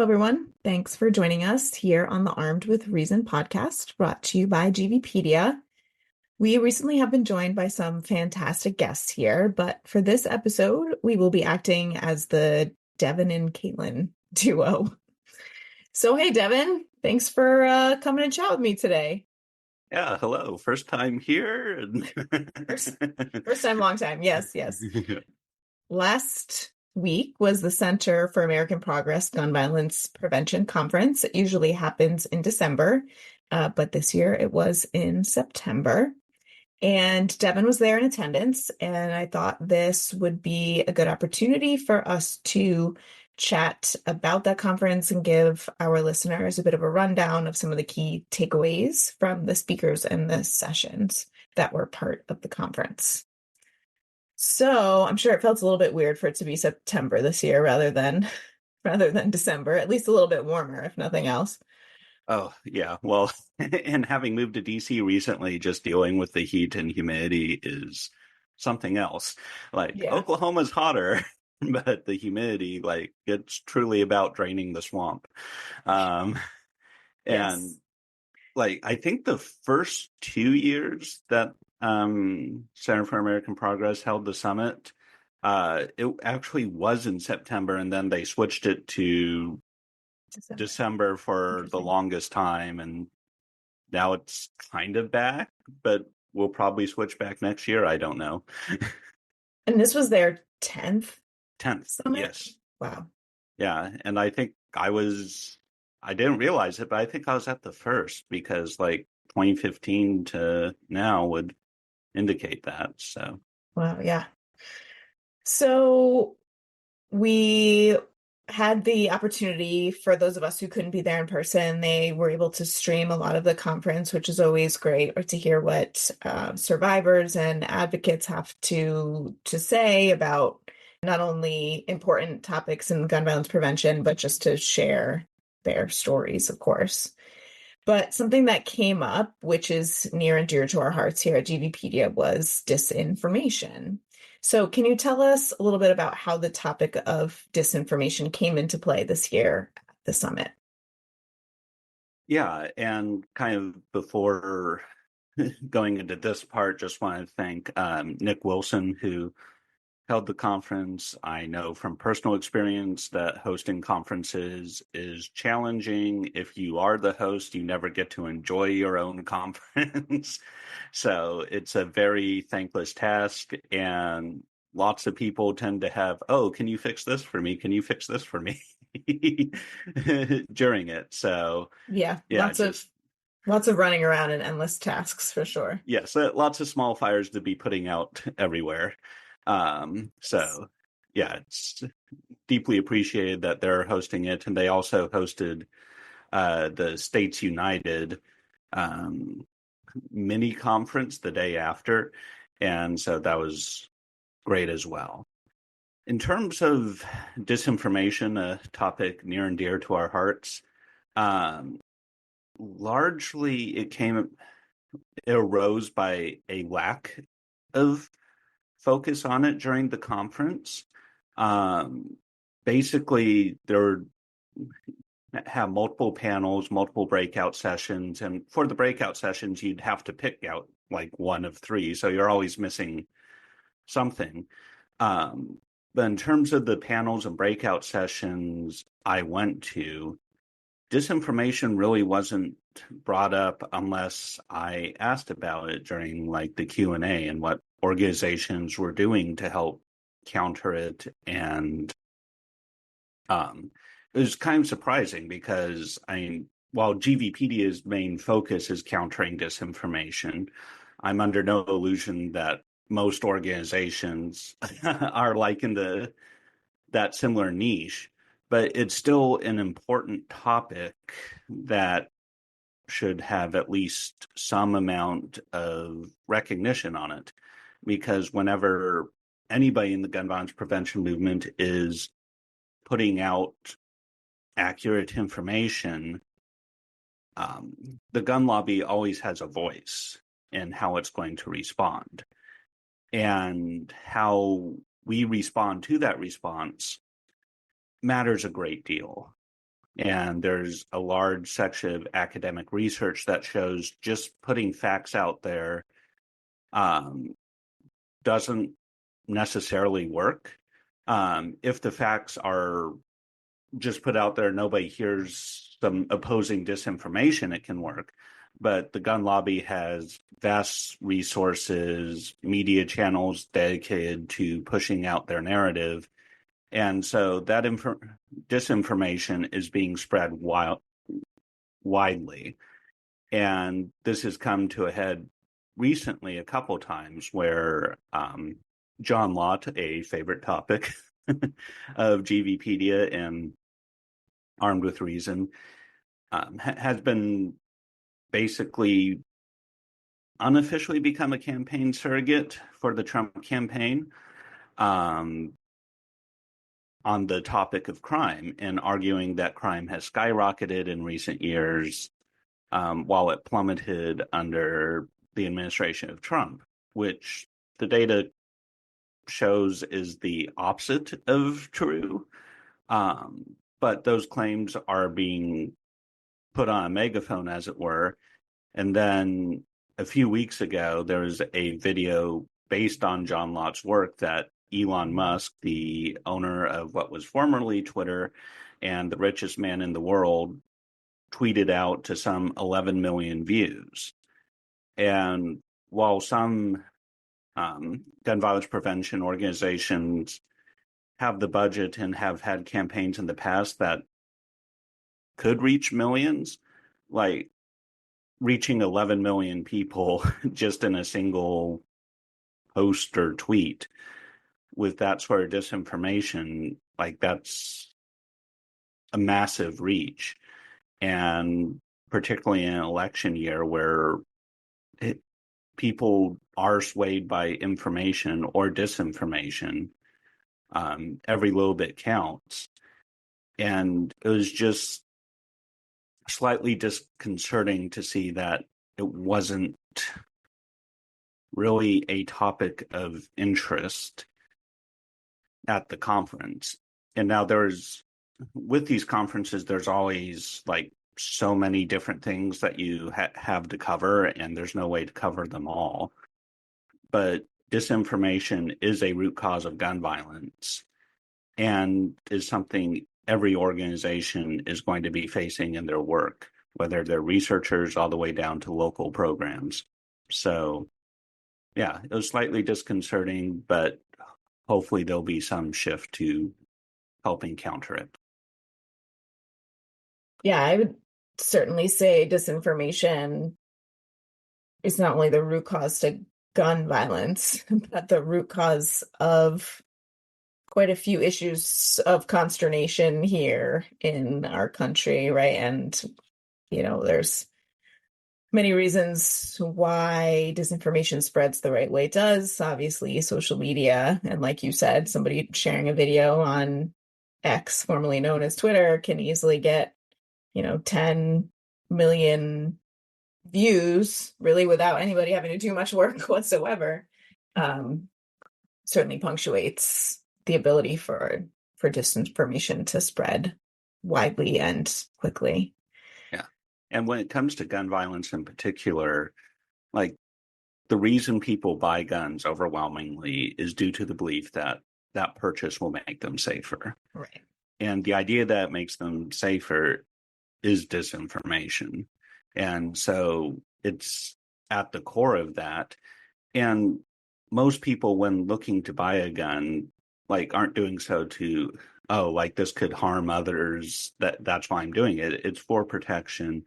Hello, everyone. Thanks for joining us here on the Armed with Reason podcast, brought to you by GVpedia. We recently have been joined by some fantastic guests here, but for this episode, we will be acting as the Devin and Caitlin duo. So, hey, Devin, thanks for coming and chat with me today. Yeah, hello. First time here. First, first time, long time. Yes, yes. Last week was the Center for American Progress Gun Violence Prevention Conference. It usually happens in December, but this year it was in September. And Devin was there in attendance, and I thought this would be a good opportunity for us to chat about that conference and give our listeners a bit of a rundown of some of the key takeaways from the speakers and the sessions that were part of the conference. So I'm sure it felt a little bit weird for it to be September this year rather than December, at least a little bit warmer, if nothing else. Oh, yeah. Well, and having moved to DC recently, just dealing with the heat and humidity is something else. Like Yeah. Oklahoma's hotter, but the humidity, like it's truly about draining the swamp. Um, and Yes. like I think the first 2 years that Center for American Progress held the summit, it actually was in September, and then they switched it to December. December for the Interesting. longest time, and now it's kind of back, but we'll probably switch back next year. I don't know. And this was their 10th 10th, summit? yes. Wow. Yeah, and I think I didn't realize it, but I think I was at the first because like 2015 to now would indicate that. So, Wow. Yeah. So we had the opportunity for those of us who couldn't be there in person, they were able to stream a lot of the conference, which is always great, or to hear what survivors and advocates have to say about not only important topics in gun violence prevention, but just to share their stories, of course. But something that came up, which is near and dear to our hearts here at GVpedia, was disinformation. So, can you tell us a little bit about how the topic of disinformation came into play this year at the summit? yeah, and kind of before going into this part, just want to thank Nick Wilson, who held the conference. I know from personal experience that hosting conferences is challenging. If you are the host, you never get to enjoy your own conference. So it's a very thankless task. And lots of people tend to have, oh, can you fix this for me? Can you fix this for me? During it. So Yeah, yeah, lots of running around and endless tasks for sure. yes, lots of small fires to be putting out everywhere. So yeah, it's deeply appreciated that they're hosting it, and they also hosted the States United um, mini conference the day after, and so that was great as well. In terms of disinformation, a topic near and dear to our hearts, um, largely it arose by a lack of focus on it during the conference. Um, Basically, there have multiple panels, multiple breakout sessions, and for the breakout sessions, you'd have to pick out like one of three, so you're always missing something. Um, but in terms of the panels and breakout sessions I went to, disinformation really wasn't brought up unless I asked about it during like the Q&A and what organizations were doing to help counter it. And it was kind of surprising because I mean, while GVPD's main focus is countering disinformation, I'm under no illusion that most organizations are like in that similar niche, but it's still an important topic that should have at least some amount of recognition on it. Because whenever anybody in the gun violence prevention movement is putting out accurate information, the gun lobby always has a voice in how it's going to respond. And how we respond to that response matters a great deal. And there's a large section of academic research that shows just putting facts out there doesn't necessarily work. If the facts are just put out there, nobody hears some opposing disinformation, it can work. But the gun lobby has vast resources, media channels dedicated to pushing out their narrative. And so that disinformation is being spread widely. And this has come to a head recently a couple times where John Lott, a favorite topic of GVpedia and Armed with Reason, has been basically unofficially become a campaign surrogate for the Trump campaign on the topic of crime, and arguing that crime has skyrocketed in recent years while it plummeted under the administration of Trump, which the data shows is the opposite of true. But those claims are being put on a megaphone, as it were. And then a few weeks ago, there was a video based on John Lott's work that Elon Musk, the owner of what was formerly Twitter and the richest man in the world, tweeted out to some 11 million views. And while some gun violence prevention organizations have the budget and have had campaigns in the past that could reach millions, like reaching 11 million people just in a single post or tweet with that sort of disinformation, like that's a massive reach. And particularly in an election year where people are swayed by information or disinformation, every little bit counts. And it was just slightly disconcerting to see that it wasn't really a topic of interest at the conference. And now with these conferences, there's always like so many different things that you have to cover, and there's no way to cover them all. But disinformation is a root cause of gun violence and is something every organization is going to be facing in their work, whether they're researchers all the way down to local programs. So, yeah, it was slightly disconcerting, but hopefully there'll be some shift to helping counter it. Yeah, I would certainly say disinformation is not only the root cause to gun violence, but the root cause of quite a few issues of consternation here in our country, right? And, there's many reasons why disinformation spreads the right way it does. Obviously, social media. And like you said, somebody sharing a video on X, formerly known as Twitter, can easily get, 10 million views, really, without anybody having to do much work whatsoever. Certainly punctuates the ability for disinformation to spread widely and quickly. Yeah. And when it comes to gun violence in particular, like the reason people buy guns overwhelmingly is due to the belief that that purchase will make them safer. Right. And the idea that it makes them safer is disinformation. And so it's at the core of that. And most people, when looking to buy a gun, like aren't doing so to, like this could harm others. That's why I'm doing it. It's for protection.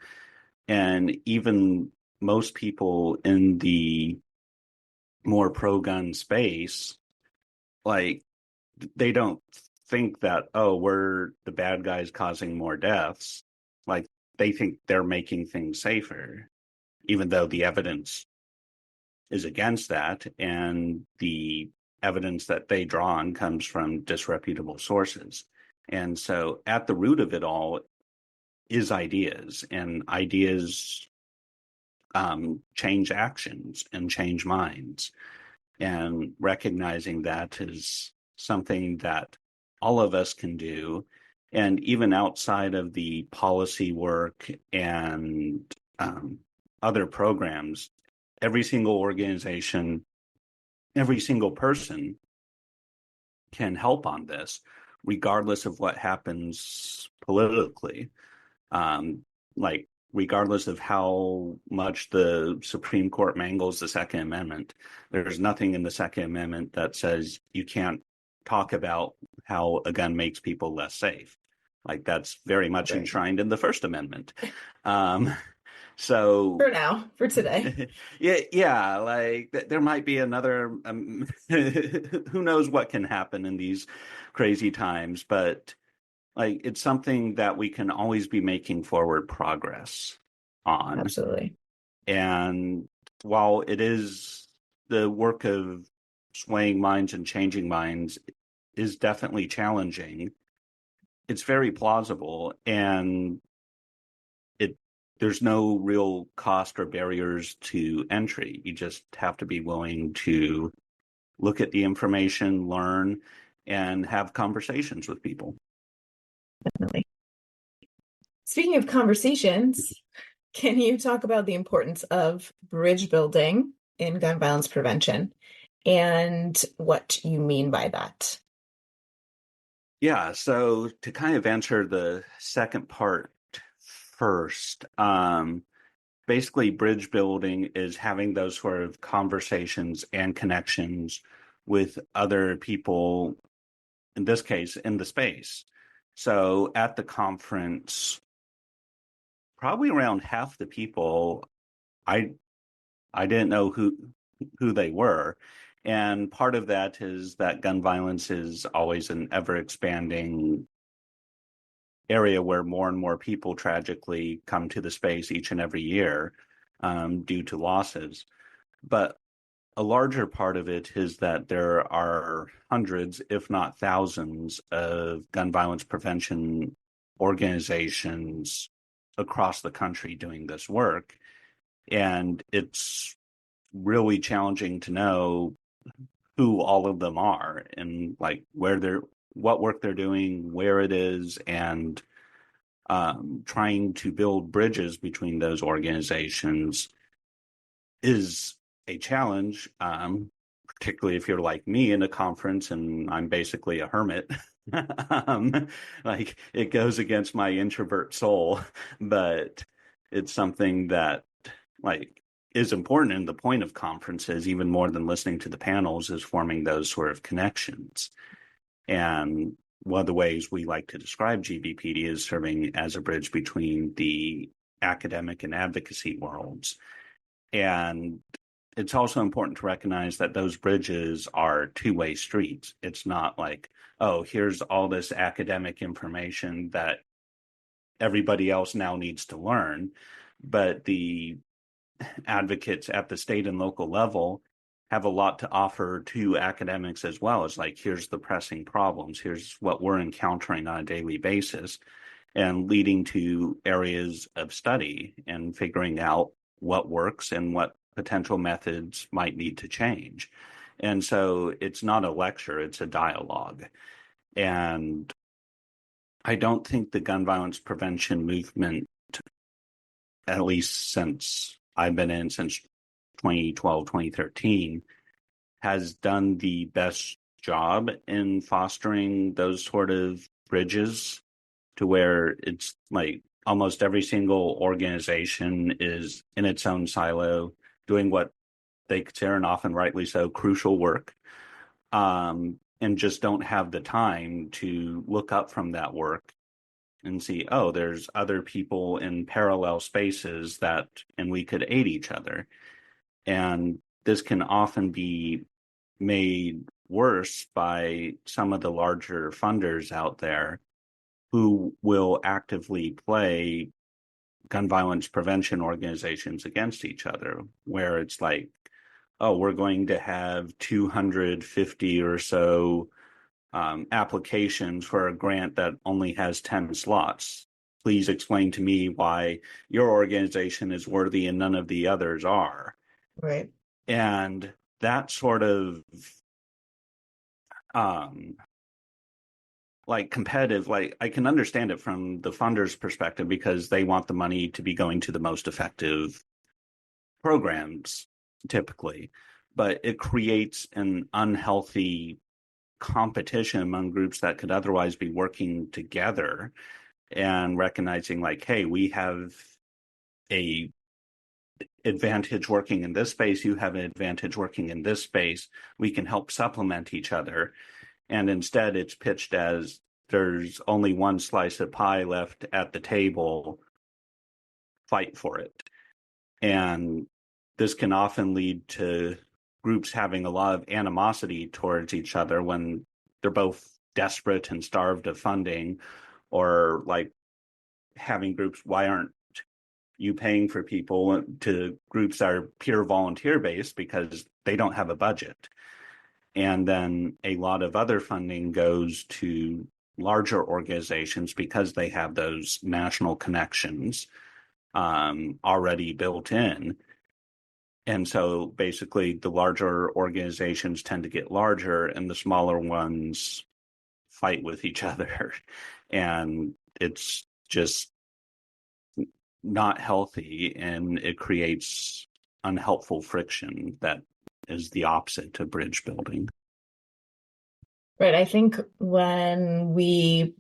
And even most people in the more pro-gun space, like they don't think that, we're the bad guys causing more deaths. Like they think they're making things safer, even though the evidence is against that. And the evidence that they draw on comes from disreputable sources. And so at the root of it all is ideas, and ideas change actions and change minds. And recognizing that is something that all of us can do. And even outside of the policy work and other programs, every single organization, every single person can help on this, regardless of what happens politically. Like, regardless of how much the Supreme Court mangles the Second Amendment, there's nothing in the Second Amendment that says you can't talk about how a gun makes people less safe. Like, that's very much enshrined in the First Amendment. So for now, for today. yeah, like there might be another who knows what can happen in these crazy times, but like it's something that we can always be making forward progress on. Absolutely. And while it is the work of swaying minds and changing minds is definitely challenging, it's very plausible, and there's no real cost or barriers to entry. You just have to be willing to look at the information, learn, and have conversations with people. Definitely. Speaking of conversations, can you talk about the importance of bridge building in gun violence prevention and what you mean by that? Yeah, so to kind of answer the second part first, basically bridge building is having those sort of conversations and connections with other people, in this case, in the space. So at the conference, probably around half the people, I didn't know who they were. And part of that is that gun violence is always an ever expanding area where more and more people tragically come to the space each and every year due to losses. But a larger part of it is that there are hundreds, if not thousands, of gun violence prevention organizations across the country doing this work. And it's really challenging to know who all of them are and like what work they're doing, where it is, and trying to build bridges between those organizations is a challenge, particularly if you're like me in a conference and I'm basically a hermit. Like it goes against my introvert soul, but it's something that like is important. And the point of conferences, even more than listening to the panels, is forming those sort of connections. And one of the ways we like to describe GVPD is serving as a bridge between the academic and advocacy worlds. And it's also important to recognize that those bridges are two-way streets. It's not like, oh, here's all this academic information that everybody else now needs to learn. But the advocates at the state and local level have a lot to offer to academics as well. It's like, here's the pressing problems, here's what we're encountering on a daily basis, and leading to areas of study and figuring out what works and what potential methods might need to change. And so it's not a lecture, it's a dialogue. And I don't think the gun violence prevention movement, at least since I've been in since 2012, 2013, has done the best job in fostering those sort of bridges to where it's like almost every single organization is in its own silo doing what they consider, and often rightly so, crucial work, and just don't have the time to look up from that work and see, oh, there's other people in parallel spaces and we could aid each other. And this can often be made worse by some of the larger funders out there who will actively play gun violence prevention organizations against each other, where it's like, oh, we're going to have 250 or so applications for a grant that only has 10 slots. Please explain to me why your organization is worthy and none of the others are. Right. And that sort of like competitive, like I can understand it from the funders' perspective because they want the money to be going to the most effective programs typically, but it creates an unhealthy competition among groups that could otherwise be working together and recognizing like, hey, we have a advantage working in this space, you have an advantage working in this space, we can help supplement each other. And instead it's pitched as there's only one slice of pie left at the table, fight for it. And this can often lead to groups having a lot of animosity towards each other when they're both desperate and starved of funding, or like having groups, why aren't you paying for people, to groups that are pure volunteer based because they don't have a budget. And then a lot of other funding goes to larger organizations because they have those national connections already built in. And so basically the larger organizations tend to get larger and the smaller ones fight with each other. And it's just not healthy, and it creates unhelpful friction that is the opposite to bridge building. Right. I think when we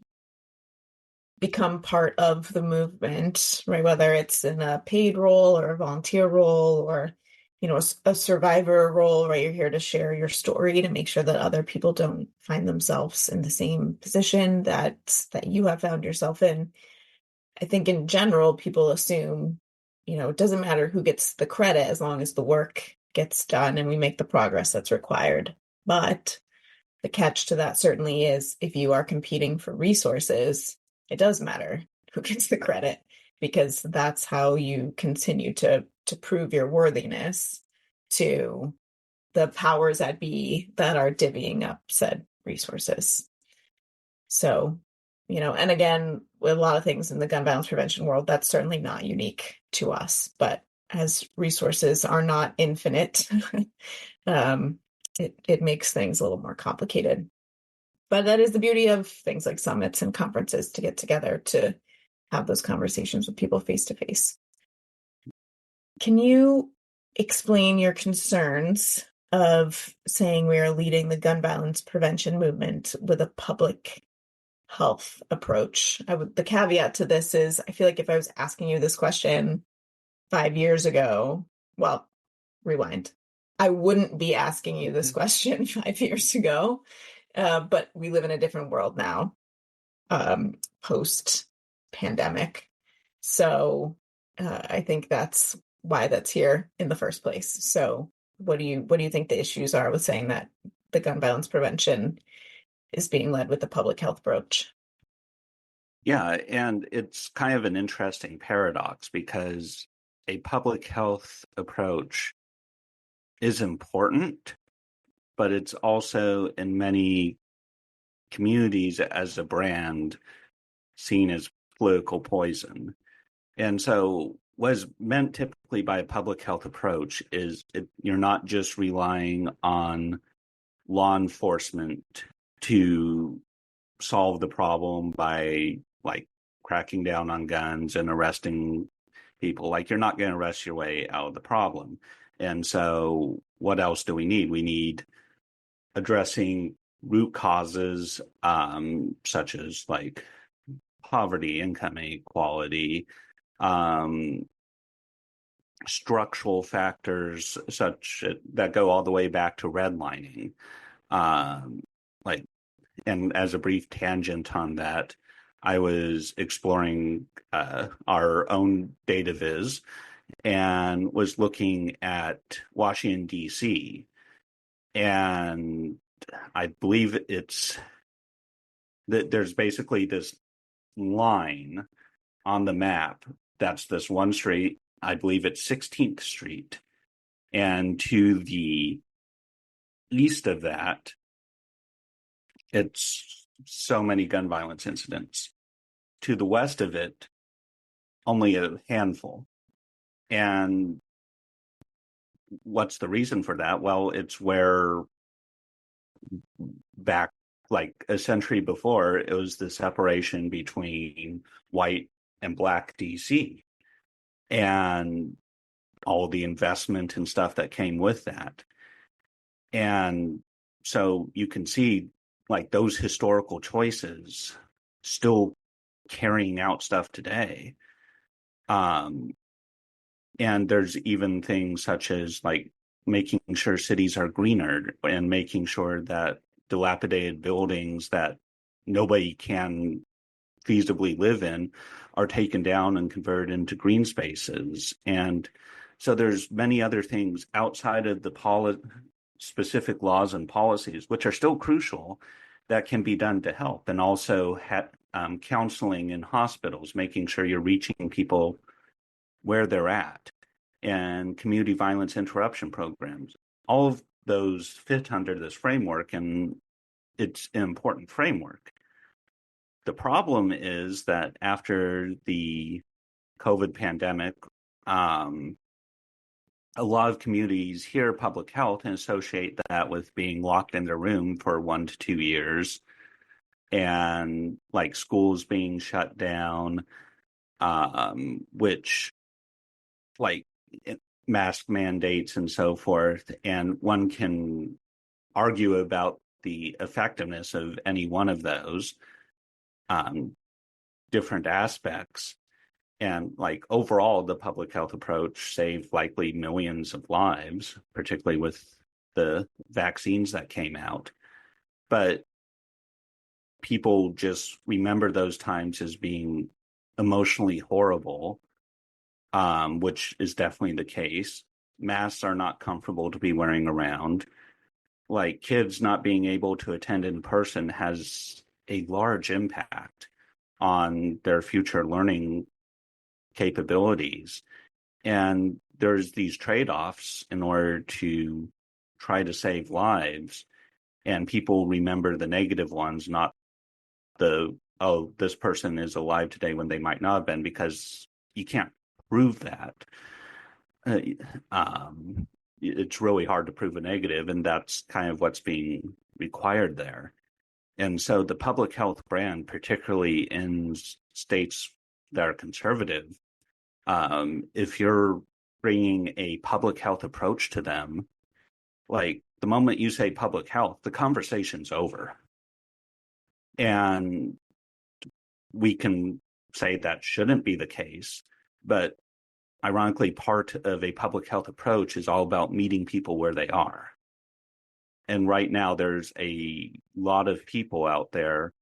become part of the movement, right, whether it's in a paid role or a volunteer role or, you know, a survivor role, right, you're here to share your story to make sure that other people don't find themselves in the same position that you have found yourself in. I think in general, people assume, you know, it doesn't matter who gets the credit as long as the work gets done and we make the progress that's required. But the catch to that certainly is if you are competing for resources, it does matter who gets the credit, because that's how you continue to prove your worthiness to the powers that be that are divvying up said resources. So, you know, and again, with a lot of things in the gun violence prevention world, that's certainly not unique to us. But as resources are not infinite, it makes things a little more complicated. But that is the beauty of things like summits and conferences, to get together to have those conversations with people face to face. Can you explain your concerns of saying we are leading the gun violence prevention movement with a public health approach? The caveat to this is, I feel like if I was asking you this question 5 years ago, well, rewind, I wouldn't be asking you this question 5 years ago, but we live in a different world now, post pandemic. So I think that's why that's here in the first place. So what do you think the issues are with saying that the gun violence prevention is being led with the public health approach? Yeah, and it's kind of an interesting paradox because a public health approach is important, but it's also in many communities as a brand seen as political poison. And so what is meant typically by a public health approach is you're not just relying on law enforcement to solve the problem by like cracking down on guns and arresting people. Like you're not going to arrest your way out of the problem. And so what else do we need? We need addressing root causes, such as like poverty, income inequality, structural factors such that go all the way back to redlining. Like, and as a brief tangent on that, I was exploring our own data viz and was looking at Washington, D.C. And I believe it's that there's basically this line on the map that's this one street. I believe it's 16th Street. And to the east of that, it's so many gun violence incidents. To the west of it, only a handful. And what's the reason for that? Well, it's where back like a century before, it was the separation between white and black DC and all the investment and stuff that came with that. And so you can see like those historical choices still carrying out stuff today. And there's even things such as like making sure cities are greener and making sure that dilapidated buildings that nobody can feasibly live in are taken down and converted into green spaces. And so there's many other things outside of the specific laws and policies, which are still crucial, that can be done to help. And also counseling in hospitals, making sure you're reaching people where they're at, and community violence interruption programs. All of those fit under this framework, and it's an important framework. The problem is that after the COVID pandemic, a lot of communities hear public health and associate that with being locked in their room for 1 to 2 years, and like schools being shut down, which like mask mandates and so forth. And one can argue about the effectiveness of any one of those different aspects. And like overall, the public health approach saved likely millions of lives, particularly with the vaccines that came out. But people just remember those times as being emotionally horrible, which is definitely the case. Masks are not comfortable to be wearing around. Like kids not being able to attend in person has a large impact on their future learning capabilities. And there's these trade-offs in order to try to save lives. And people remember the negative ones, not the, oh, this person is alive today when they might not have been, because you can't prove that. It's really hard to prove a negative, and that's kind of what's being required there. And so the public health brand, particularly in states that are conservative, if you're bringing a public health approach to them, like the moment you say public health, the conversation's over. And we can say that shouldn't be the case, but ironically, part of a public health approach is all about meeting people where they are. And right now, there's a lot of people out there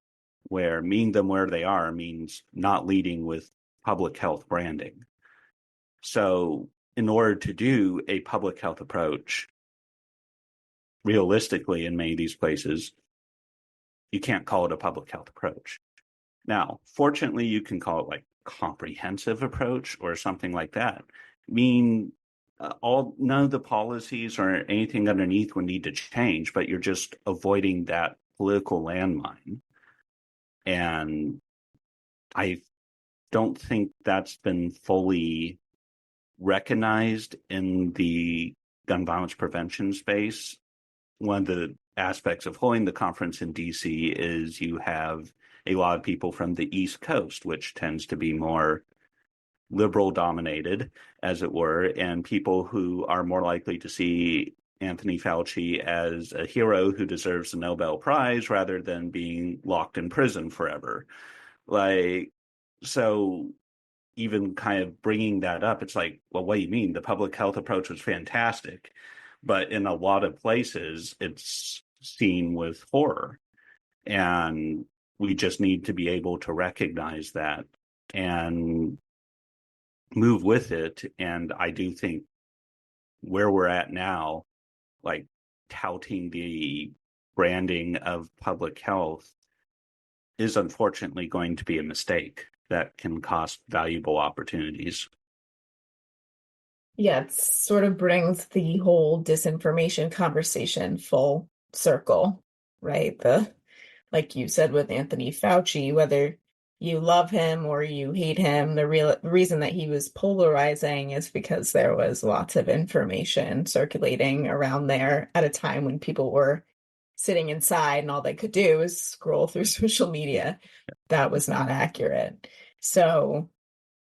where meeting them where they are means not leading with public health branding. So in order to do a public health approach, realistically, in many of these places, you can't call it a public health approach. Now, fortunately, you can call it like comprehensive approach or something like that. I mean, none of the policies or anything underneath would need to change, but you're just avoiding that political landmine. And I don't think that's been fully recognized in the gun violence prevention space. One of the aspects of holding the conference in DC is you have a lot of people from the East Coast, which tends to be more liberal dominated, as it were, and people who are more likely to see Anthony Fauci as a hero who deserves the Nobel Prize rather than being locked in prison forever. Like, so even kind of bringing that up, it's like, well, what do you mean? The public health approach was fantastic, but in a lot of places, it's seen with horror. And we just need to be able to recognize that and move with it. And I do think where we're at now, like touting the branding of public health, is unfortunately going to be a mistake that can cost valuable opportunities. Yeah, it sort of brings the whole disinformation conversation full circle, right? Like you said with Anthony Fauci, whether you love him or you hate him, the reason that he was polarizing is because there was lots of information circulating around there at a time when people were sitting inside and all they could do is scroll through social media. That was not accurate. So,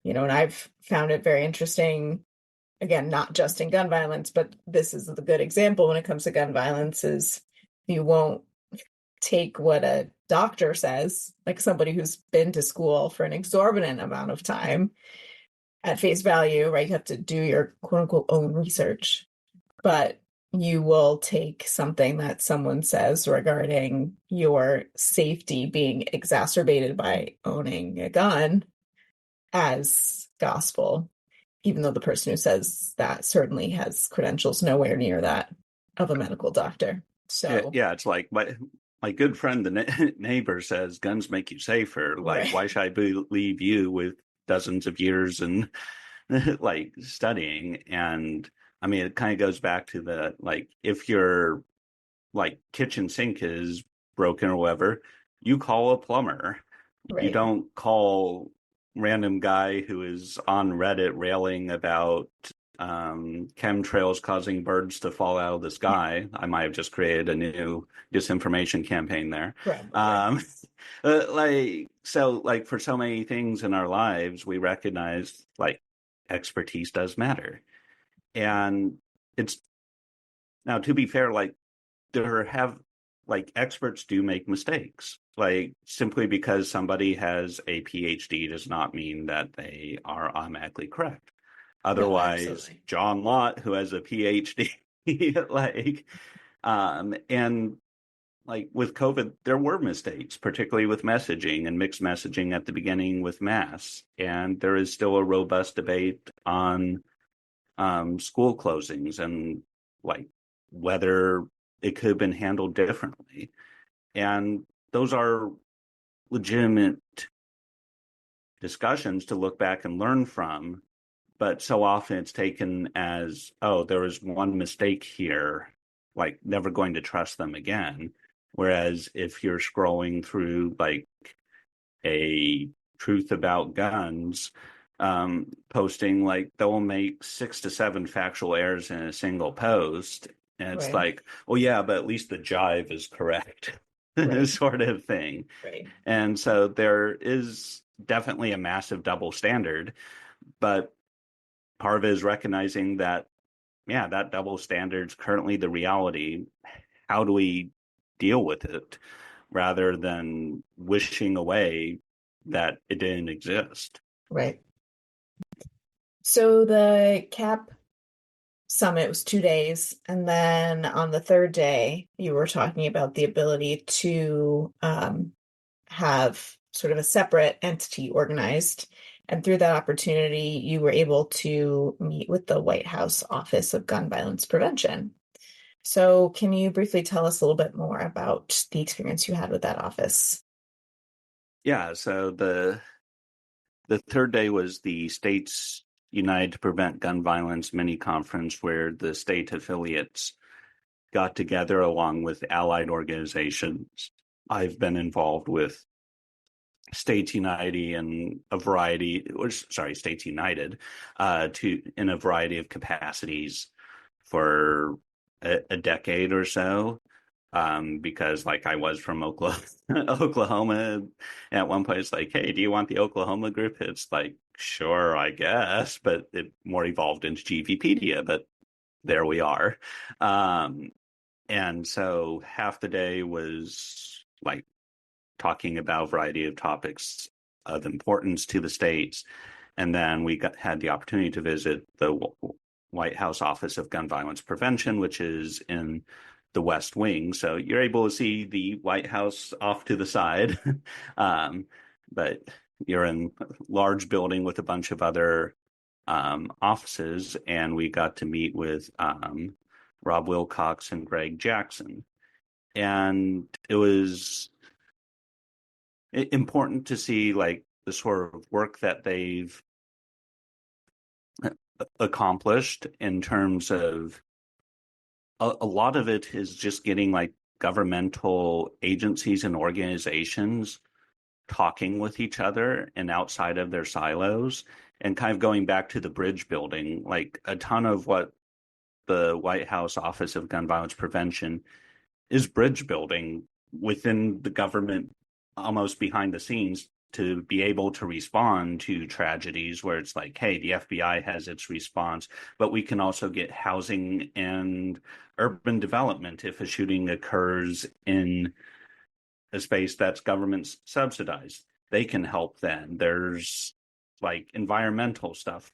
and I've found it very interesting, again, not just in gun violence, but this is the good example when it comes to gun violence is you won't take what a doctor says, like somebody who's been to school for an exorbitant amount of time at face value, right? You have to do your quote unquote own research, but you will take something that someone says regarding your safety being exacerbated by owning a gun as gospel, even though the person who says that certainly has credentials nowhere near that of a medical doctor. So yeah, it's like my good friend, the neighbor, says guns make you safer. Like, right. why should I believe you with dozens of years and like studying? And I mean, it kind of goes back to the, like, if your like kitchen sink is broken or whatever, you call a plumber. You Right. don't call random guy who is on Reddit railing about chemtrails causing birds to fall out of the sky. I might have just created a new disinformation campaign there. Probably. Like for so many things in our lives, we recognize like expertise does matter. And it's now, to be fair, like there have like experts do make mistakes. Like simply because somebody has a PhD does not mean that they are automatically correct. No, Otherwise, absolutely. John Lott, who has a PhD, and like with COVID, there were mistakes, particularly with messaging and mixed messaging at the beginning with masks. And there is still a robust debate on school closings and like whether it could have been handled differently. And those are legitimate discussions to look back and learn from. But so often it's taken as, oh, there was one mistake here, like never going to trust them again. Whereas if you're scrolling through like a truth about guns, posting, like they'll make 6 to 7 factual errors in a single post. And it's Right. like, oh yeah, but at least the jive is correct, Right. sort of thing. Right. And so there is definitely a massive double standard, but part of it is recognizing that, yeah, that double standard's currently the reality. How do we deal with it rather than wishing away that it didn't exist? Right. So the CAP summit was 2 days. And then on the third day, you were talking about the ability to have sort of a separate entity organized. And through that opportunity, you were able to meet with the White House Office of Gun Violence Prevention. So, can you briefly tell us a little bit more about the experience you had with that office? Yeah, so the third day was the States United to Prevent Gun Violence mini conference, where the state affiliates got together along with allied organizations. I've been involved with States United and a variety, or sorry, States United, to in a variety of capacities for a decade or so. Because like I was from Oklahoma, Oklahoma, at one point it's like, hey, do you want the Oklahoma group? It's like, sure, I guess, but it more evolved into GVpedia, but there we are. And so half the day was like talking about a variety of topics of importance to the states. And then we had the opportunity to visit the White House Office of Gun Violence Prevention, which is in the West Wing. So you're able to see the White House off to the side. But you're in a large building with a bunch of other offices. And we got to meet with Rob Wilcox and Greg Jackson. And it was important to see like the sort of work that they've accomplished in terms of a lot of it is just getting like governmental agencies and organizations talking with each other and outside of their silos, and kind of going back to the bridge building. Like a ton of what the White House Office of Gun Violence Prevention is bridge building within the government, almost behind the scenes, to be able to respond to tragedies where it's like, hey, the FBI has its response, but we can also get housing and urban development if a shooting occurs in a space that's government subsidized. They can help then. There's like environmental stuff,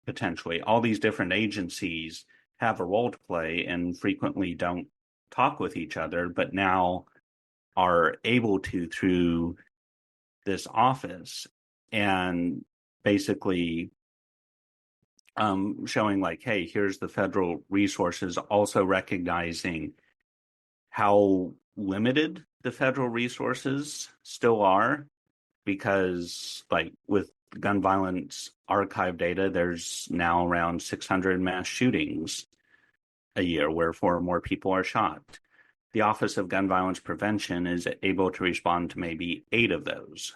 potentially. All these different agencies have a role to play and frequently don't talk with each other, but now are able to through this office, and basically showing like, hey, here's the federal resources, also recognizing how limited the federal resources still are, because like with gun violence archive data, there's now around 600 mass shootings a year where 4 or more people are shot. The Office of Gun Violence Prevention is able to respond to maybe 8 of those.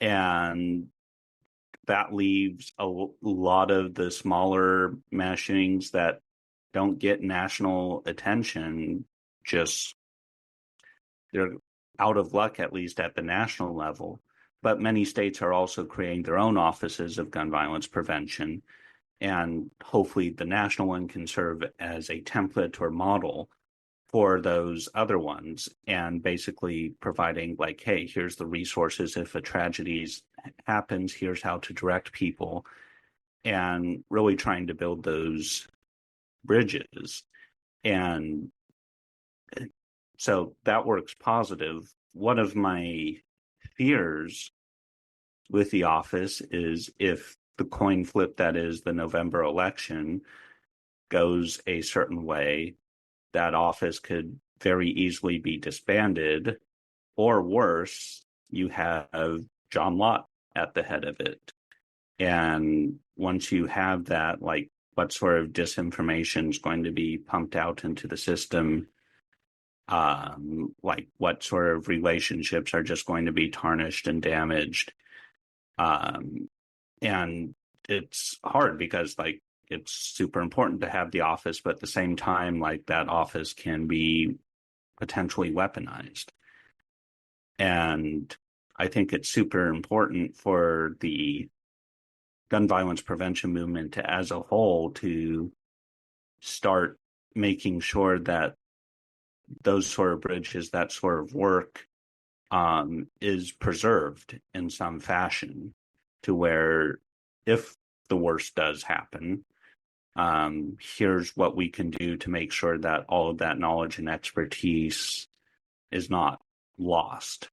And that leaves a lot of the smaller mass shootings that don't get national attention, just they're out of luck, at least at the national level. But many states are also creating their own offices of gun violence prevention. And hopefully the national one can serve as a template or model for those other ones, and basically providing like, hey, here's the resources if a tragedy happens, here's how to direct people, and really trying to build those bridges. And so that works positive. One of my fears with the office is if the coin flip that is the November election goes a certain way, that office could very easily be disbanded, or worse, you have John Lott at the head of it. And once you have that, like, what sort of disinformation is going to be pumped out into the system? Like, what sort of relationships are just going to be tarnished and damaged? And it's hard because, like, it's super important to have the office, but at the same time, like, that office can be potentially weaponized. And I think it's super important for the gun violence prevention movement as a whole to start making sure that those sort of bridges, that sort of work, is preserved in some fashion, to where if the worst does happen, here's what we can do to make sure that all of that knowledge and expertise is not lost.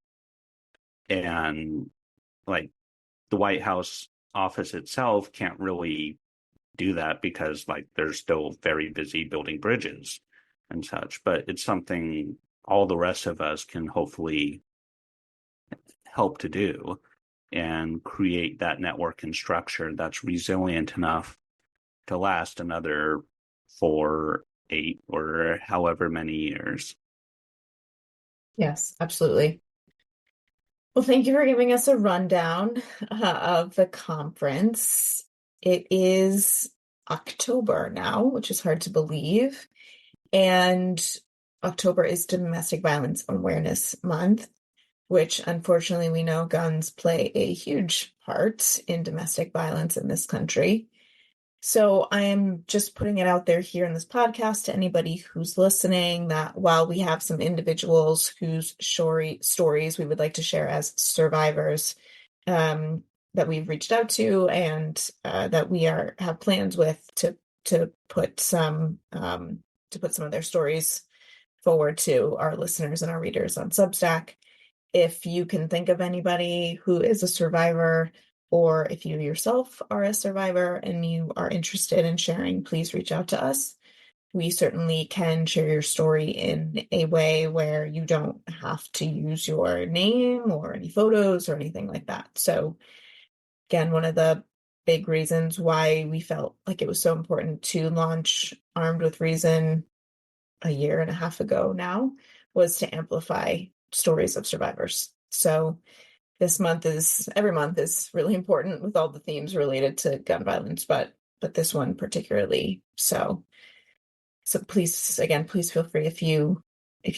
And like, the White House office itself can't really do that because, like, they're still very busy building bridges and such, but it's something all the rest of us can hopefully help to do, and create that network and structure that's resilient enough to last another 4, 8, or however many years. Yes, absolutely. Well, thank you for giving us a rundown of the conference. It is October now, which is hard to believe. And October is Domestic Violence Awareness Month, which unfortunately we know guns play a huge part in domestic violence in this country. So I am just putting it out there here in this podcast to anybody who's listening, that while we have some individuals whose stories we would like to share as survivors, that we've reached out to, and that we have plans with to put some of their stories forward to our listeners and our readers on Substack. If you can think of anybody who is a survivor, or if you yourself are a survivor and you are interested in sharing, please reach out to us. We certainly can share your story in a way where you don't have to use your name or any photos or anything like that. So again, one of the big reasons why we felt like it was so important to launch Armed with Reason a year and a half ago now was to amplify stories of survivors. So every month is really important with all the themes related to gun violence, but this one particularly so. So please feel free if you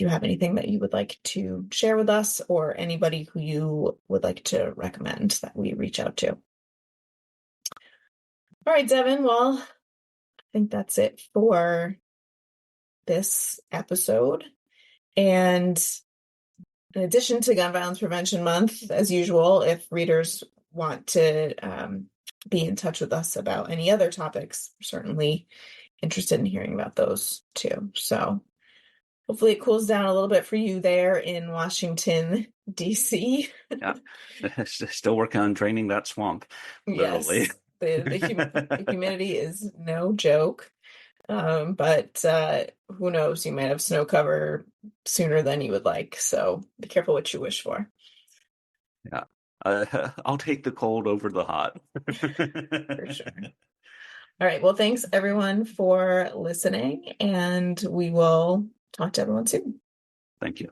have anything that you would like to share with us or anybody who you would like to recommend that we reach out to. All right, Devin. Well, I think that's it for this episode. And in addition to Gun Violence Prevention Month, as usual, if readers want to be in touch with us about any other topics, we're certainly interested in hearing about those too. So hopefully it cools down a little bit for you there in Washington, D.C. Yeah, still working on draining that swamp, literally. Yes, the humidity is no joke. But who knows? You might have snow cover sooner than you would like. So be careful what you wish for. Yeah, I'll take the cold over the hot. For sure. All right. Well, thanks everyone for listening, and we will talk to everyone soon. Thank you.